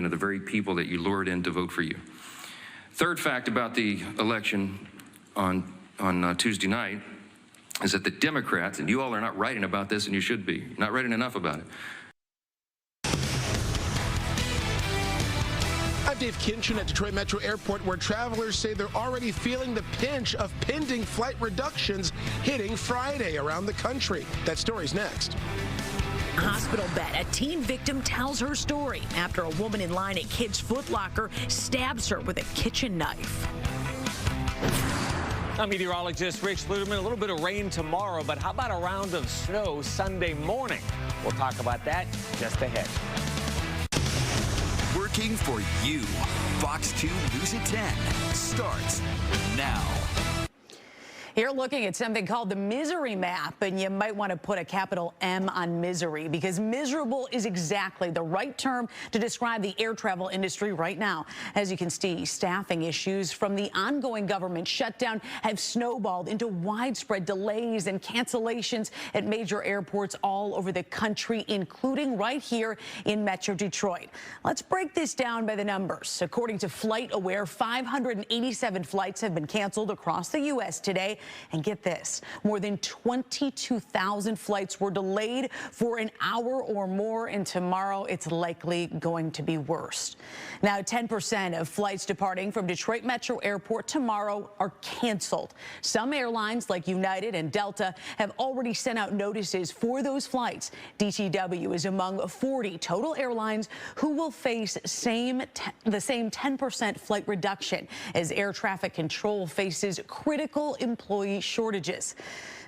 detriment of the very people that you lured in to vote for you. Third fact about the election on Tuesday night is that the Democrats, and you all are not writing about this, and you should be, not writing enough about it. I'm Dave Kinchin at Detroit Metro Airport, where travelers say they're already feeling the pinch of pending flight reductions hitting Friday around the country. That story's next. Hospital bed. A teen victim tells her story after a woman in line at Kids Footlocker stabs her with a kitchen knife. I'm meteorologist Rich Luderman. A little bit of rain tomorrow, but how about a round of snow Sunday morning? We'll talk about that just ahead. Working for you. Fox 2 News at 10 starts now. You're looking at something called the misery map, and you might want to put a capital M on misery, because miserable is exactly the right term to describe the air travel industry right now. As you can see, staffing issues from the ongoing government shutdown have snowballed into widespread delays and cancellations at major airports all over the country, including right here in Metro Detroit. Let's break this down by the numbers. According to FlightAware, 587 flights have been canceled across the U.S. today. And get this, more than 22,000 flights were delayed for an hour or more, and tomorrow it's likely going to be worse. Now, 10% of flights departing from Detroit Metro Airport tomorrow are canceled. Some airlines, like United and Delta, have already sent out notices for those flights. DTW is among 40 total airlines who will face the same 10% flight reduction as air traffic control faces critical employee shortages.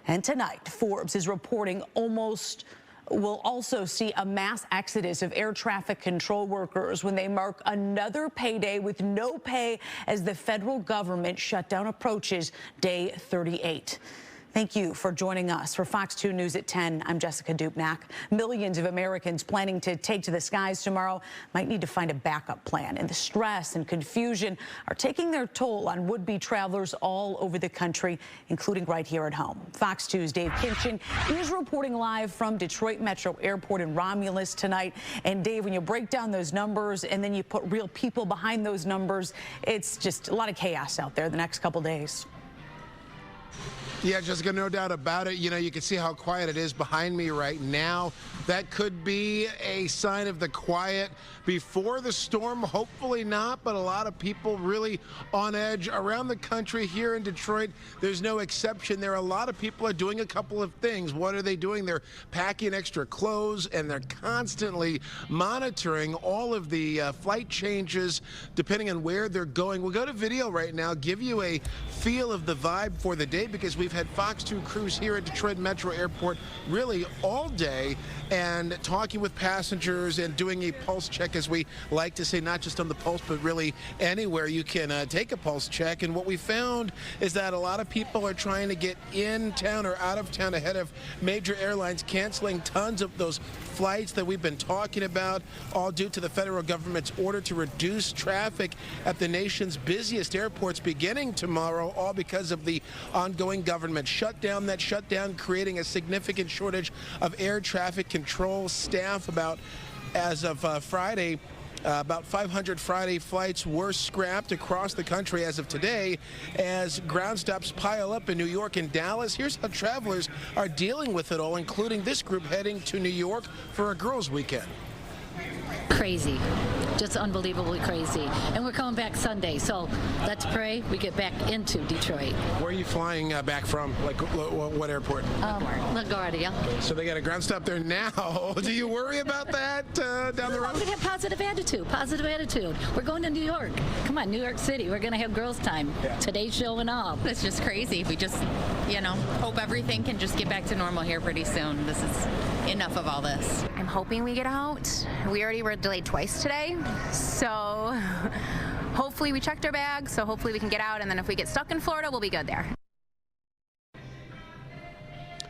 And tonight, Forbes is reporting we'll also see a mass exodus of air traffic control workers when they mark another payday with no pay as the federal government shutdown approaches day 38. Thank you for joining us. For Fox 2 News at 10, I'm Jessica Dupnack. Millions of Americans planning to take to the skies tomorrow might need to find a backup plan, and the stress and confusion are taking their toll on would-be travelers all over the country, including right here at home. Fox 2's Dave Kinchin is reporting live from Detroit Metro Airport in Romulus tonight. And Dave, when you break down those numbers and then you put real people behind those numbers, it's just a lot of chaos out there the next couple days. Yeah, Jessica, no doubt about it. You know, you can see how quiet it is behind me right now. That could be a sign of the quiet before the storm. Hopefully not, but a lot of people really on edge around the country. Here in Detroit, there's no exception. There are a lot of people are doing a couple of things. What are they doing? They're packing extra clothes, and they're constantly monitoring all of the flight changes depending on where they're going. We'll go to video right now, give you a feel of the vibe for the day, because we've had Fox 2 crews here at Detroit Metro Airport really all day, and talking with passengers and doing a pulse check, as we like to say, not just on the pulse, but really anywhere you can take a pulse check. And what we found is that a lot of people are trying to get in town or out of town ahead of major airlines canceling tons of those flights that we've been talking about, all due to the federal government's order to reduce traffic at the nation's busiest airports beginning tomorrow, all because of the ongoing government shutdown. That shutdown creating a significant shortage of air traffic control staff. As of Friday, about 500 Friday flights were scrapped across the country as of today, as ground stops pile up in New York and Dallas. Here's how travelers are dealing with it all, including this group heading to New York for a girls' weekend. Crazy, just unbelievably crazy. And we're coming back Sunday, so let's pray we get back into Detroit. Where are you flying back from? Like what airport? LaGuardia. So they got a ground stop there now. Do you worry about that down the road? We're going to have positive attitude. We're going to New York. Come on, New York City. We're going to have girls' time. Yeah. Today's showing up. It's just crazy. We just, hope everything can just get back to normal here pretty soon. This is enough of all this. I'm hoping we get out. We already were delayed twice today, so hopefully we checked our bags, so hopefully we can get out, and then if we get stuck in Florida, we'll be good there.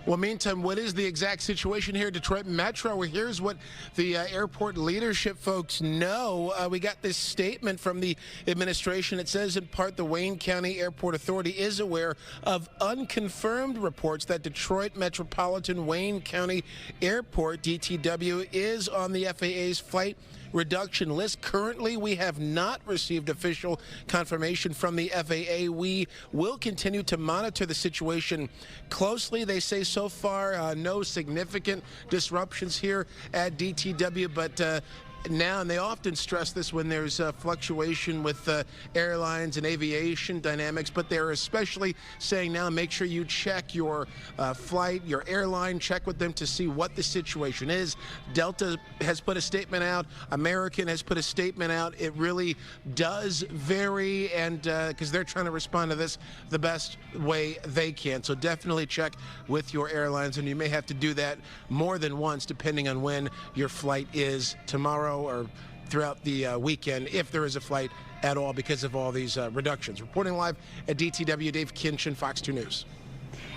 Well, meantime, what is the exact situation here at Detroit Metro? Well, here's what the airport leadership folks know. We got this statement from the administration. It says, in part, the Wayne County Airport Authority is aware of unconfirmed reports that Detroit Metropolitan Wayne County Airport, DTW, is on the FAA's flight reduction list. Currently, we have not received official confirmation from the FAA. We will continue to monitor the situation closely. They say so far no significant disruptions here at DTW, but now, and they often stress this when there's fluctuation with airlines and aviation dynamics, but they're especially saying now make sure you check your flight, your airline, check with them to see what the situation is. Delta has put a statement out. American has put a statement out. It really does vary, and because they're trying to respond to this the best way they can. So definitely check with your airlines, and you may have to do that more than once depending on when your flight is tomorrow or throughout the weekend, if there is a flight at all, because of all these reductions. Reporting live at DTW, Dave Kinchin, Fox 2 News.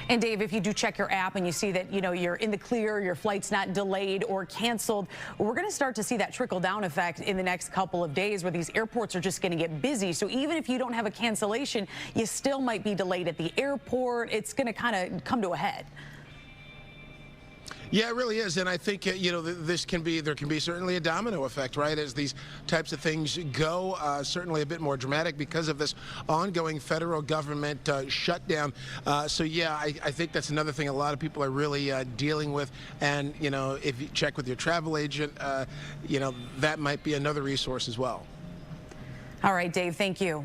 And Dave, if you do check your app and you see that, you're in the clear, your flight's not delayed or canceled, we're going to start to see that trickle down effect in the next couple of days where these airports are just going to get busy. So even if you don't have a cancellation, you still might be delayed at the airport. It's going to kind of come to a head. Yeah, it really is, and I think there can be certainly a domino effect, right, as these types of things go. Certainly a bit more dramatic because of this ongoing federal government shutdown. So yeah, I think that's another thing a lot of people are really dealing with. And if you check with your travel agent, that might be another resource as well. All right, Dave, thank you.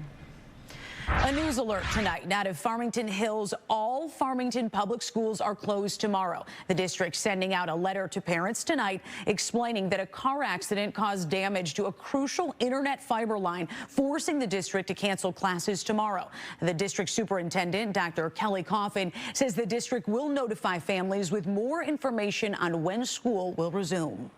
A news alert tonight out of Farmington Hills. All Farmington public schools are closed tomorrow. The district sending out a letter to parents tonight explaining that a car accident caused damage to a crucial internet fiber line, forcing the district to cancel classes tomorrow. The district superintendent, Dr. Kelly Coffin, says the district will notify families with more information on when school will resume.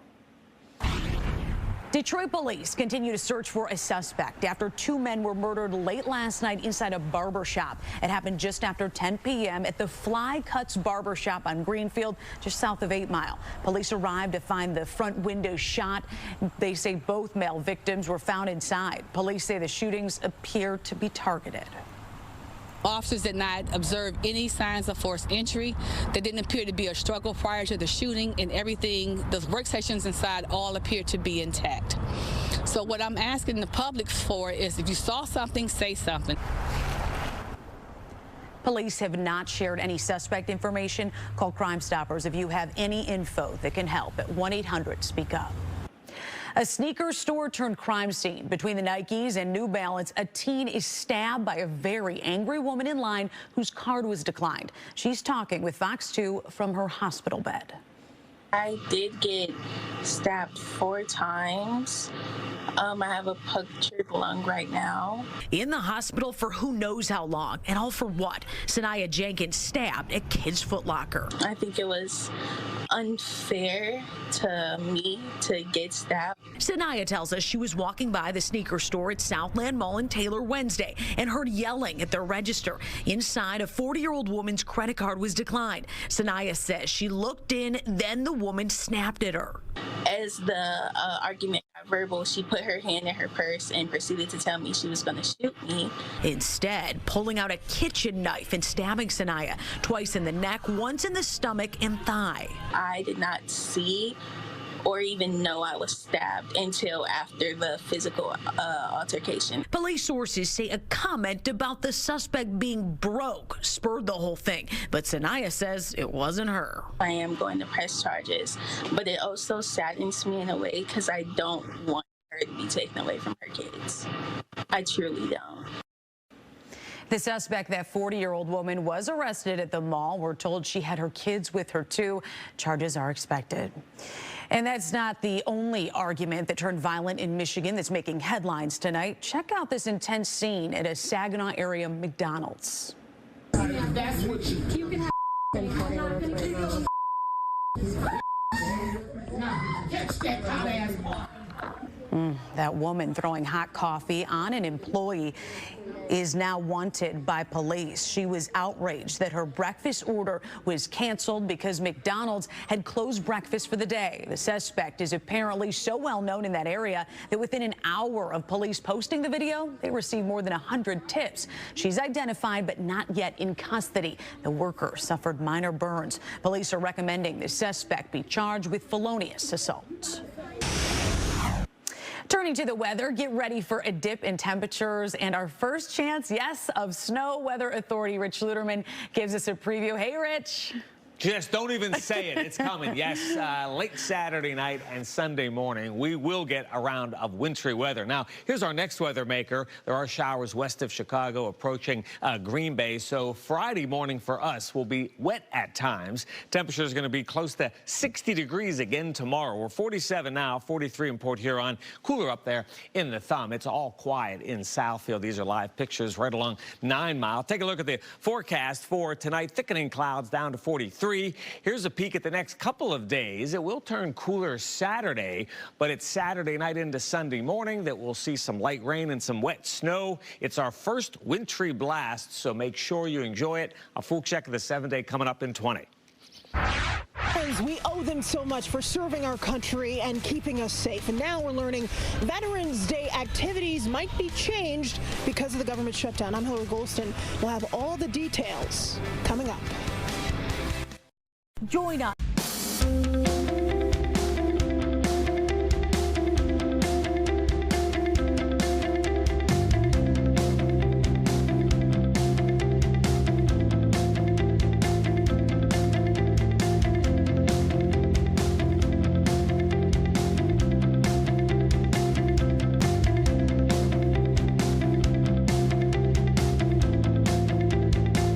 Detroit police continue to search for a suspect after two men were murdered late last night inside a barber shop. It happened just after 10 p.m. at the Fly Cuts barber shop on Greenfield, just south of 8 Mile. Police arrived to find the front window shot. They say both male victims were found inside. Police say the shootings appear to be targeted. Officers did not observe any signs of forced entry. There didn't appear to be a struggle prior to the shooting, and everything, the workstations inside all appear to be intact. So what I'm asking the public for is, if you saw something, say something. Police have not shared any suspect information. Call Crime Stoppers if you have any info that can help at 1-800-SPEAK-UP. A sneaker store turned crime scene. Between the Nikes and New Balance, a teen is stabbed by a very angry woman in line whose card was declined. She's talking with Fox 2 from her hospital bed. I did get stabbed 4 times. I have a punctured lung right now. In the hospital for who knows how long, and all for what? Sanaya Jenkins stabbed at Kids Footlocker. I think it was unfair to me to get stabbed. Sanaya tells us she was walking by the sneaker store at Southland Mall in Taylor Wednesday and heard yelling at their register. Inside, a 40-year-old woman's credit card was declined. Sanaya says she looked in, then the woman snapped at her. As the argument got verbal, she put her hand in her purse and proceeded to tell me she was going to shoot me. Instead, pulling out a kitchen knife and stabbing Sanaya twice in the neck, once in the stomach and thigh. I did not see or even know I was stabbed until after the physical altercation. Police sources say a comment about the suspect being broke spurred the whole thing, but Sanaya says it wasn't her. I am going to press charges, but it also saddens me in a way because I don't want her to be taken away from her kids. I truly don't. The suspect, that 40-year-old woman, was arrested at the mall. We're told she had her kids with her, too. Charges are expected. And that's not the only argument that turned violent in Michigan that's making headlines tonight. Check out this intense scene at a Saginaw area McDonald's. That's what you can have. Catch that hot ass. That woman throwing hot coffee on an employee is now wanted by police. She was outraged that her breakfast order was canceled because McDonald's had closed breakfast for the day. The suspect is apparently so well known in that area that within an hour of police posting the video, they received more than 100 tips. She's identified but not yet in custody. The worker suffered minor burns. Police are recommending the suspect be charged with felonious assault. Turning to the weather, get ready for a dip in temperatures and our first chance, yes, of snow. Weather Authority Rich Luterman gives us a preview. Hey, Rich. Just don't even say it. It's coming. Yes, late Saturday night and Sunday morning, we will get a round of wintry weather. Now, here's our next weather maker. There are showers west of Chicago approaching Green Bay. So Friday morning for us will be wet at times. Temperature is going to be close to 60 degrees again tomorrow. We're 47 now, 43 in Port Huron. Cooler up there in the Thumb. It's all quiet in Southfield. These are live pictures right along 9 Mile. Take a look at the forecast for tonight. Thickening clouds down to 43. Here's a peek at the next couple of days. It will turn cooler Saturday, but it's Saturday night into Sunday morning that we'll see some light rain and some wet snow. It's our first wintry blast, so make sure you enjoy it. A full check of the 7-day coming up in 20. We owe them so much for serving our country and keeping us safe. And now we're learning Veterans Day activities might be changed because of the government shutdown. I'm Hillary Golston. We'll have all the details coming up. Join us.